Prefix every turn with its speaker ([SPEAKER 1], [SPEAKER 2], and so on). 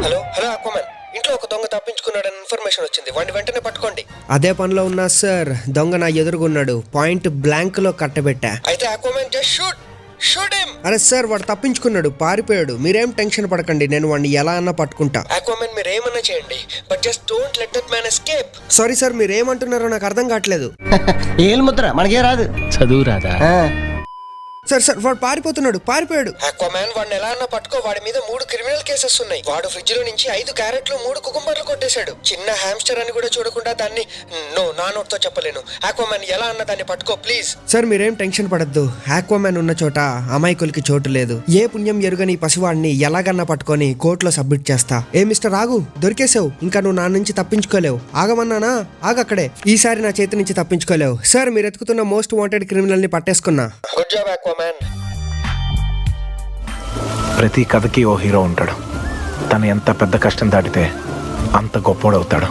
[SPEAKER 1] Hello hello అక్వామన్, ఇంట్లో ఒక దొంగ తప్పించుకున్నాడని ఇన్ఫర్మేషన్ వచ్చింది. వాడిని వెంటనే పట్టుకోండి.
[SPEAKER 2] అదే పనిలో ఉన్నా సార్. దొంగ నా ఎదురుగున్నాడు. పాయింట్ బ్లాంక్ లో కట్టబెట్టా.
[SPEAKER 1] అయితే అక్వామన్ జస్ట్ షూట్ హిమ్.
[SPEAKER 2] అరే సార్, వాడు తప్పించుకున్నాడు, పారిపోయాడు. మీరేం టెన్షన్ పడకండి, నేను వాడిని ఎలా అన్నా పట్టుకుంటా.
[SPEAKER 1] అక్వామన్ మీరు ఏమన్నా చేయండి, but just don't let that man escape.
[SPEAKER 2] Sorry sir, మీరేమంటున్నారో నాకు అర్థం కావట్లేదు.
[SPEAKER 3] ఏలు ముద్ర మనకే రాదు,
[SPEAKER 4] చదువు రాదా?
[SPEAKER 2] సార్ సార్, వాడు పారిపోయాడు.
[SPEAKER 1] అక్వామన్ వాడిని ఎలా అన్నా పట్టుకో. వాడి మీద 3 క్రిమినల్ కేసెస్ ఉన్నాయి. వాడు ఫ్రిడ్జ్ లో నుంచి 5 క్యారెట్లు 3 కుకుంబర్లు కొట్టేశాడు. చిన్న హ్యామ్స్టర్ అని కూడా చూడకుండా దాన్ని నా నోట్తో చెప్పలేను. అక్వామన్ ఎలా అన్నా దాన్ని పట్టుకో ప్లీజ్.
[SPEAKER 2] సార్ మీరేం టెన్షన్ పడద్దు. ఆక్వామ్యాన్ ఉన్న చోట అమాయకులకి చోటు లేదు. ఏ పుణ్యం ఎరుగని పసివాడిని ఎలాగన్నా పట్టుకొని కోర్టులో సబ్మిట్ చేస్తా. ఏ మిస్టర్ ఆగు, దొరికేసావు. ఇంకా నువ్వు నా నుంచి తప్పించుకోలేవు. ఆగమన్నానా? ఆగక్కడే. ఈసారి నా చేతి నుంచి తప్పించుకోలేవు. సార్ మీరు ఎత్తుకుతున్న మోస్ట్ వాంటెడ్ క్రిమినల్ ని పట్టేసుకున్నా.
[SPEAKER 1] Good job అక్వామన్.
[SPEAKER 4] ప్రతి కథకి ఓ హీరో ఉంటాడు. తను ఎంత పెద్ద కష్టం దాటితే అంత గొప్పోడవుతాడు.